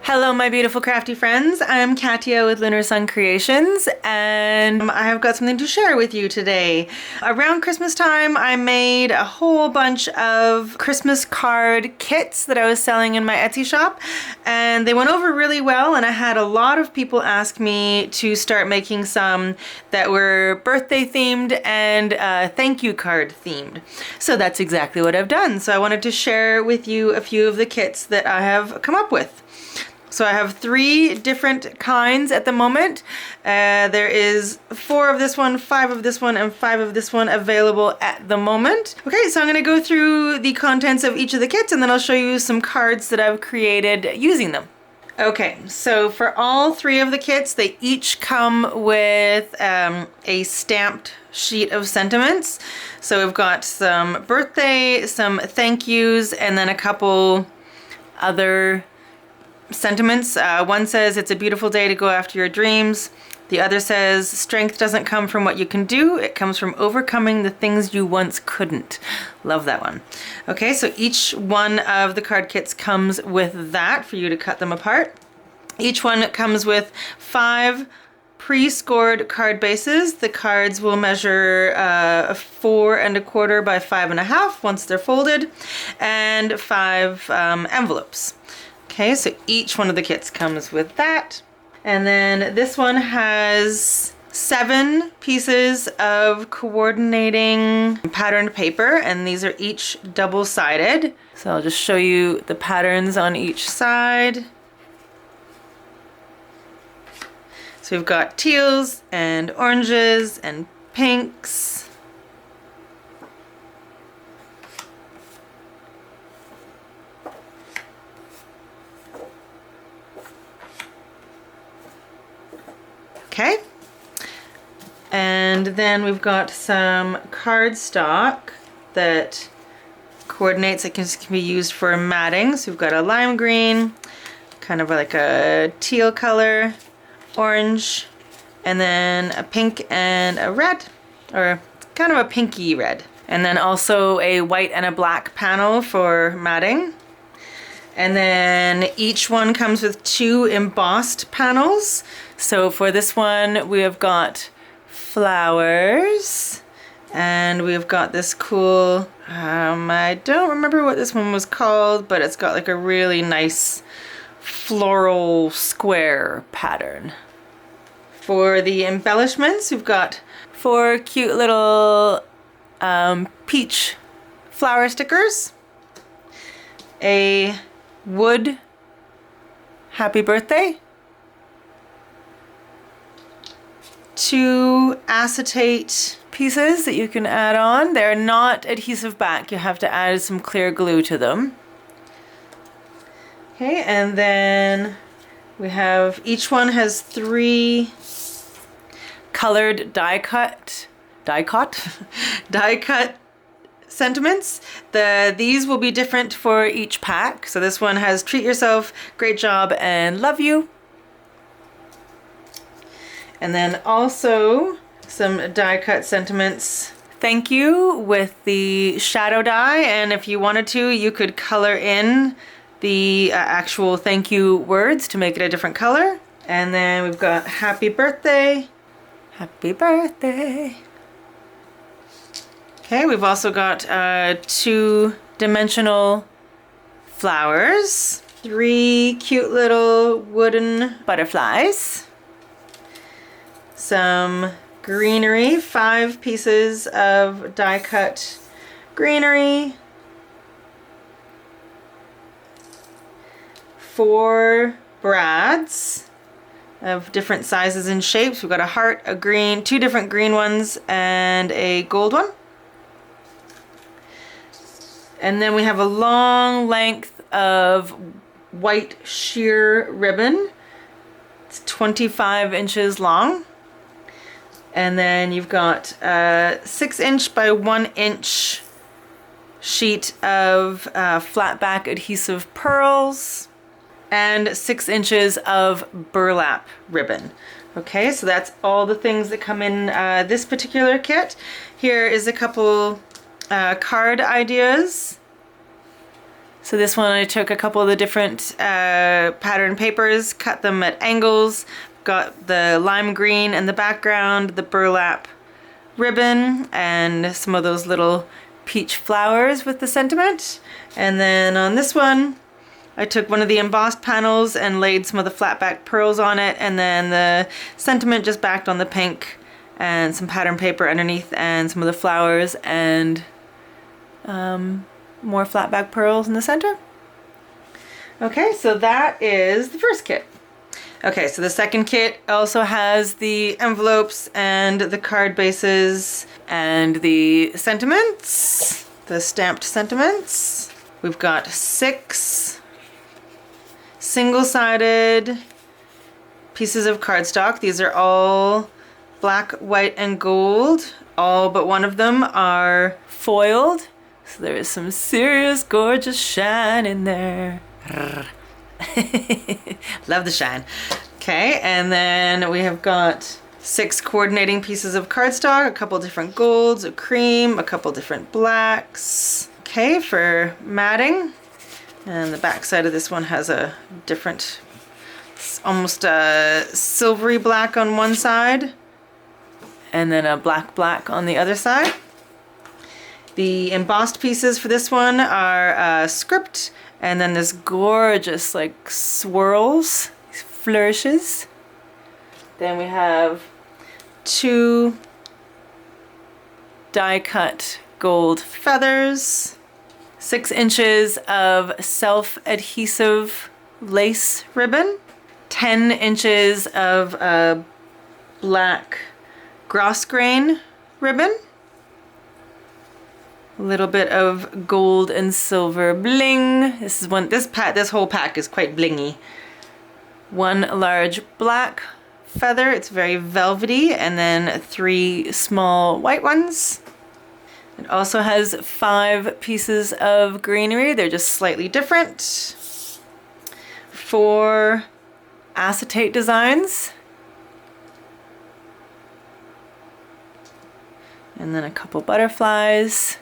Hello my beautiful crafty friends, I'm Katia with Lunar Sun Creations and I have got something to share with you today. Around Christmas time I made a whole bunch of Christmas card kits that I was selling in my Etsy shop and they went over really well, and I had a lot of people ask me to start making some that were birthday themed and thank you card themed. So that's exactly what I've done. So I wanted to share with you a few of the kits that I have come up with. So I have 3 different kinds at the moment. There is 4 of this one, 5 of this one, and 5 of this one available at the moment. Okay, so I'm going to go through the contents of each of the kits and then I'll show you some cards that I've created using them. Okay, so for all 3 of the kits, they each come with a stamped sheet of sentiments. So we've got some birthday, some thank yous, and then a couple other sentiments. One says it's a beautiful day to go after your dreams. The other says strength doesn't come from what you can do, it comes from overcoming the things you once couldn't. Love that one. Okay, so each one of the card kits comes with that for you to cut them apart. Each one comes with 5 pre-scored card bases. The cards will measure 4 1/4 by 5 1/2 once they're folded, and 5 envelopes. Okay, so each one of the kits comes with that. And then this one has 7 pieces of coordinating patterned paper, and these are each double-sided. So I'll just show you the patterns on each side. So we've got teals and oranges and pinks. Okay, and then we've got some cardstock that coordinates. It can be used for matting. So we've got a lime green, kind of like a teal color, orange, and then a pink and a red, or kind of a pinky red. And then also a white and a black panel for matting. And then each one comes with 2 embossed panels. So for this one, we have got flowers, and we've got this cool, I don't remember what this one was called, but it's got like a really nice floral square pattern. For the embellishments, we've got 4 cute little peach flower stickers, a wood happy birthday, 2 acetate pieces that you can add on. They're not adhesive back, you have to add some clear glue to them. Okay, and then we have, each one has 3 colored die cut sentiments. These will be different for each pack. So this one has treat yourself, great job, and love you. And then also some die cut sentiments. Thank you with the shadow die, and if you wanted to, you could color in the actual thank you words to make it a different color. And then we've got happy birthday. Happy birthday. Okay, we've also got 2-dimensional flowers, 3 cute little wooden butterflies, some greenery, 5 pieces of die cut greenery, 4 brads of different sizes and shapes. We've got a heart, a green, 2 different green ones, and a gold one. And then we have a long length of white sheer ribbon. It's 25 inches long. And then you've got a 6-inch by 1-inch sheet of flat back adhesive pearls and 6 inches of burlap ribbon. Okay, so that's all the things that come in this particular kit. Here is a couple card ideas. So this one I took a couple of the different pattern papers, cut them at angles, got the lime green in the background, the burlap ribbon, and some of those little peach flowers with the sentiment. And then on this one, I took one of the embossed panels and laid some of the flat back pearls on it, and then the sentiment just backed on the pink and some pattern paper underneath and some of the flowers and more flat back pearls in the center. Okay, so that is the first kit. Okay, so the second kit also has the envelopes and the card bases and the sentiments, the stamped sentiments. We've got 6 single-sided pieces of cardstock. These are all black, white, and gold. All but one of them are foiled. So there is some serious gorgeous shine in there. Love the shine. Okay, and then we have got 6 coordinating pieces of cardstock, a couple different golds, a cream, a couple different blacks. Okay, for matting. And the back side of this one has a different, it's almost a silvery black on one side, and then a black on the other side. The embossed pieces for this one are script, and then this gorgeous like swirls, flourishes. Then we have 2 die cut gold feathers, 6 inches of self-adhesive lace ribbon, 10 inches of black grosgrain ribbon, a little bit of gold and silver bling. This whole pack is quite blingy. 1 large black feather, it's very velvety, and then 3 small white ones. It also has 5 pieces of greenery, they're just slightly different. 4 acetate designs. And then a couple butterflies.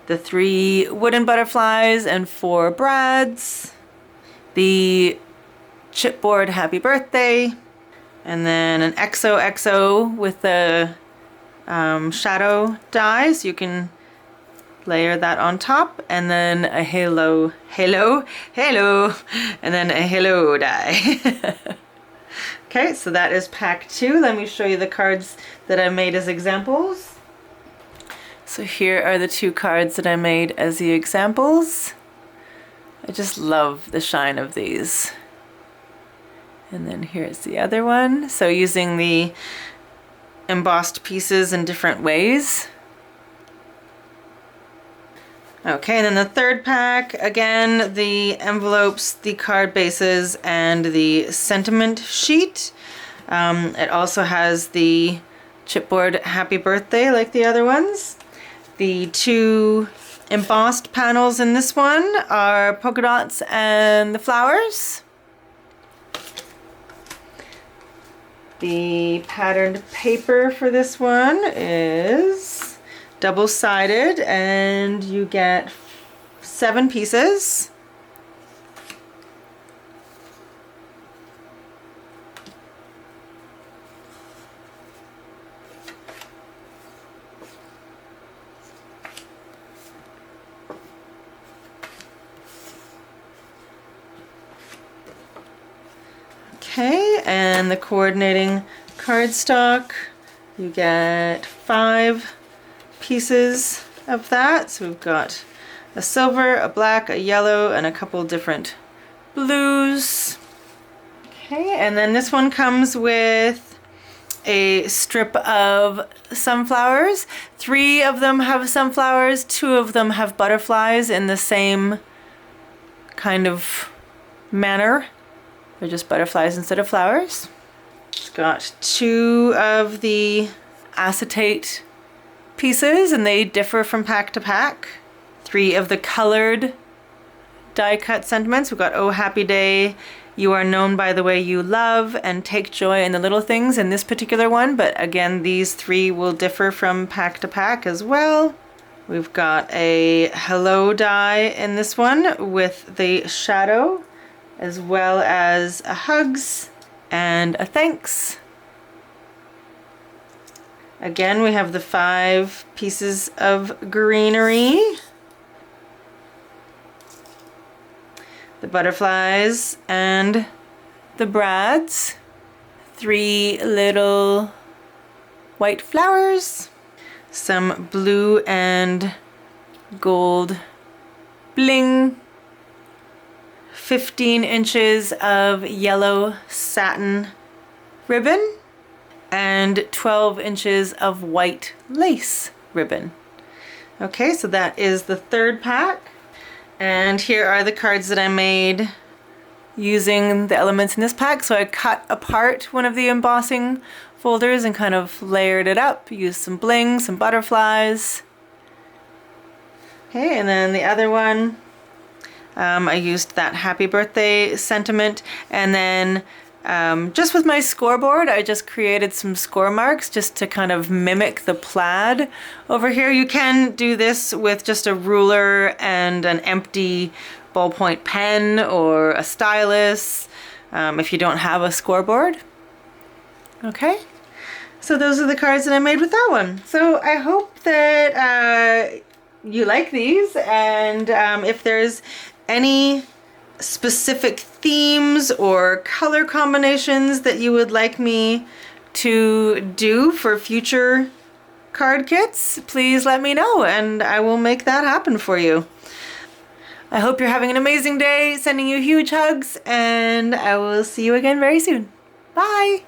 The 3 wooden butterflies and 4 brads. The chipboard happy birthday. And then an XOXO with the shadow die, so you can layer that on top. And then a halo, and then a halo die. Okay, so that is pack 2. Let me show you the cards that I made as examples. So here are the 2 cards that I made as the examples. I just love the shine of these. And then here's the other one. So using the embossed pieces in different ways. Okay, and then the third pack, again, the envelopes, the card bases, and the sentiment sheet. It also has the chipboard happy birthday like the other ones. The 2 embossed panels in this one are polka dots and the flowers. The patterned paper for this one is double-sided, and you get 7 pieces. Okay, and the coordinating cardstock, you get 5 pieces of that. So we've got a silver, a black, a yellow, and a couple different blues. Okay, and then this one comes with a strip of sunflowers. 3 of them have sunflowers, 2 of them have butterflies in the same kind of manner. They're just butterflies instead of flowers. It's got 2 of the acetate pieces, and they differ from pack to pack. 3 of the colored die cut sentiments. We've got Oh Happy Day You are known by the way you love and take joy in the little things in this particular one, but again, these 3 will differ from pack to pack as well. We've got a hello die in this one with the shadow, as well as a hugs and a thanks. Again, we have the 5 pieces of greenery, the butterflies and the brads, 3 little white flowers, some blue and gold bling, 15 inches of yellow satin ribbon, and 12 inches of white lace ribbon. Okay, so that is the 3rd pack. And here are the cards that I made using the elements in this pack. So I cut apart one of the embossing folders and kind of layered it up, used some bling, some butterflies. Okay, and then the other one, I used that happy birthday sentiment, and then just with my scoreboard, I just created some score marks just to kind of mimic the plaid over here. You can do this with just a ruler and an empty ballpoint pen or a stylus if you don't have a scoreboard. Okay, so those are the cards that I made with that one. So I hope that you like these, and if there's any specific themes or color combinations that you would like me to do for future card kits, please let me know and I will make that happen for you. I hope you're having an amazing day, sending you huge hugs, and I will see you again very soon. Bye!